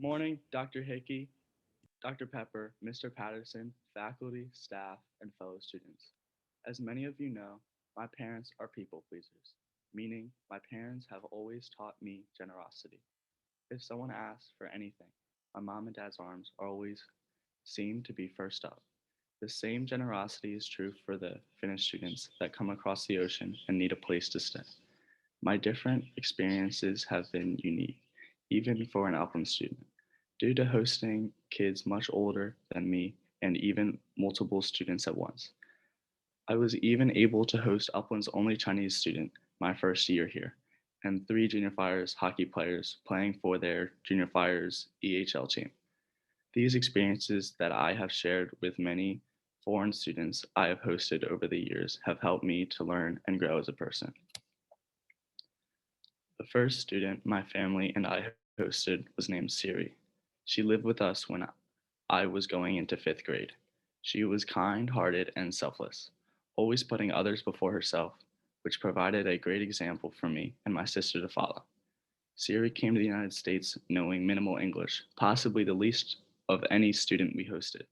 Morning, Dr. Hickey, Dr. Pepper, Mr. Patterson, faculty, staff, and fellow students. As many of you know, my parents are people pleasers, meaning my parents have always taught me generosity. If someone asks for anything, my mom and dad's arms are always seem to be first up. The same generosity is true for the Finnish students that come across the ocean and need a place to stay. My different experiences have been unique, even for an Upland student, due to hosting kids much older than me and even multiple students at once. I was even able to host Upland's only Chinese student my first year here, and three junior fires hockey players playing for their junior fires EHL team. These experiences that I have shared with many foreign students I have hosted over the years have helped me to learn and grow as a person. The first student my family and I hosted was named Siri. She lived with us when I was going into fifth grade. She was kind hearted and selfless, always putting others before herself, which provided a great example for me and my sister to follow. Siri came to the United States knowing minimal English, possibly the least of any student we hosted,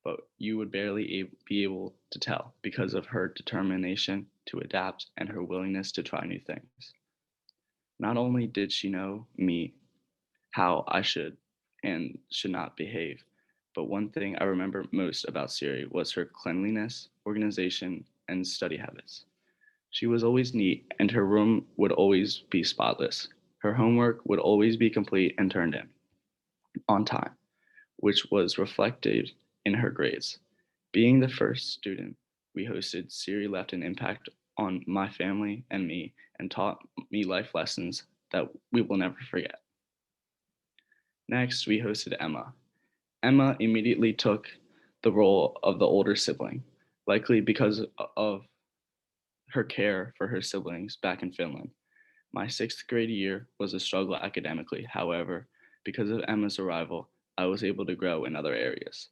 but you would barely be able to tell because of her determination to adapt and her willingness to try new things. Not only did she know me how I should and should not behave, but one thing I remember most about Siri was her cleanliness, organization, and study habits. She was always neat, and her room would always be spotless. Her homework would always be complete and turned in on time, which was reflected in her grades. Being the first student we hosted, Siri left an impact on my family and me and taught me life lessons that we will never forget. Next, we hosted Emma. Emma immediately took the role of the older sibling, likely because of her care for her siblings back in Finland. My sixth grade year was a struggle academically. However, because of Emma's arrival, I was able to grow in other areas.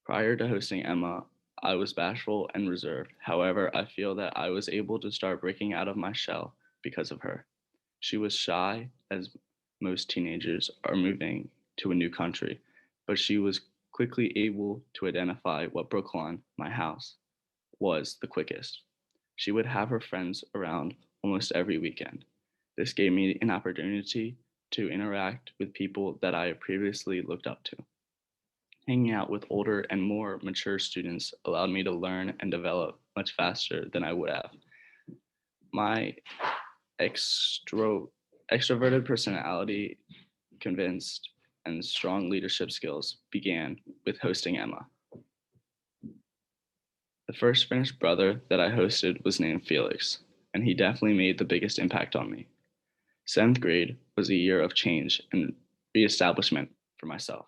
Prior to hosting Emma, I was bashful and reserved. However, I feel that I was able to start breaking out of my shell because of her. She was shy, as most teenagers are moving to a new country, but she was quickly able to identify what Brooklyn, my house, was the quickest. She would have her friends around almost every weekend. This gave me an opportunity to interact with people that I previously looked up to. Hanging out with older and more mature students allowed me to learn and develop much faster than I would have. My extro extroverted personality, convinced, and strong leadership skills began with hosting Emma. The first Finnish brother that I hosted was named Felix, and he definitely made the biggest impact on me. Seventh grade was a year of change and reestablishment for myself.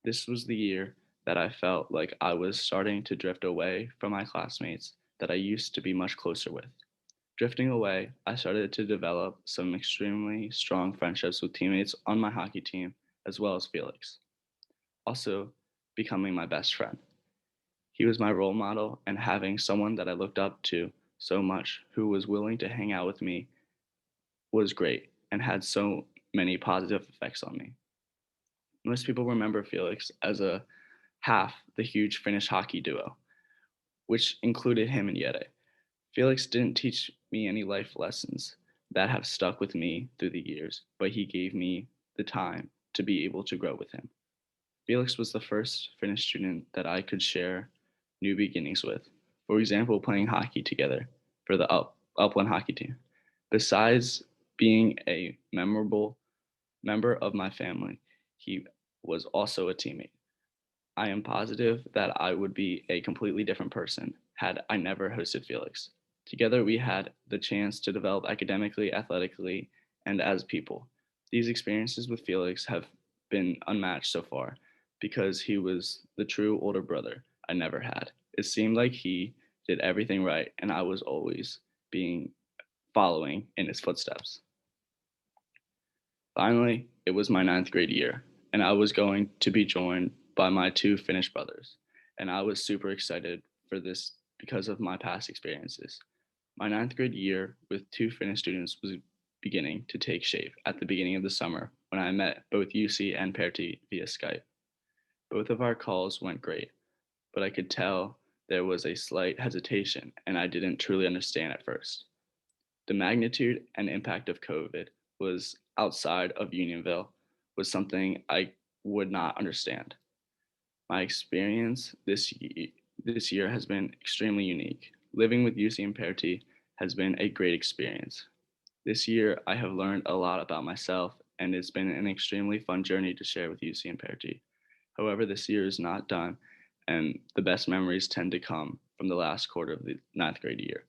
This was the year that I felt like I was starting to drift away from my classmates that I used to be much closer with. Drifting away, I started to develop some extremely strong friendships with teammates on my hockey team, as well as Felix, also becoming my best friend. He was my role model, and having someone that I looked up to so much who was willing to hang out with me was great and had so many positive effects on me. Most people remember Felix as a half the huge Finnish hockey duo, which included him and Jere. Felix didn't teach me any life lessons that have stuck with me through the years, but he gave me the time to be able to grow with him. Felix was the first Finnish student that I could share new beginnings with. For example, playing hockey together for the Upland hockey team. Besides being a memorable member of my family, he was also a teammate. I am positive that I would be a completely different person had I never hosted Felix. Together, we had the chance to develop academically, athletically, and as people. These experiences with Felix have been unmatched so far because he was the true older brother I never had. It seemed like he did everything right, and I was always being following in his footsteps. Finally, it was my ninth grade year, and I was going to be joined by my two Finnish brothers. And I was super excited for this because of my past experiences. My ninth grade year with two Finnish students was beginning to take shape at the beginning of the summer when I met both UC and Perty via Skype. Both of our calls went great, but I could tell there was a slight hesitation and I didn't truly understand at first. The magnitude and impact of COVID was outside of Unionville was something I would not understand. My experience this year has been extremely unique. Living with UC and Perty has been a great experience. This year, I have learned a lot about myself, and it's been an extremely fun journey to share with UC and Perty. However, this year is not done, and the best memories tend to come from the last quarter of the ninth grade year.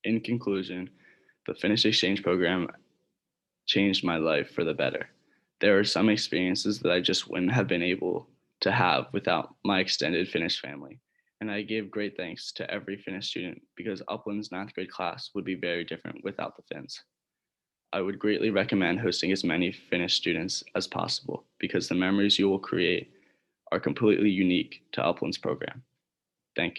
In conclusion, the Finnish exchange program changed my life for the better. There are some experiences that I just wouldn't have been able to have without my extended Finnish family. And I give great thanks to every Finnish student because Upland's ninth grade class would be very different without the Finns. I would greatly recommend hosting as many Finnish students as possible because the memories you will create are completely unique to Upland's program. Thank you.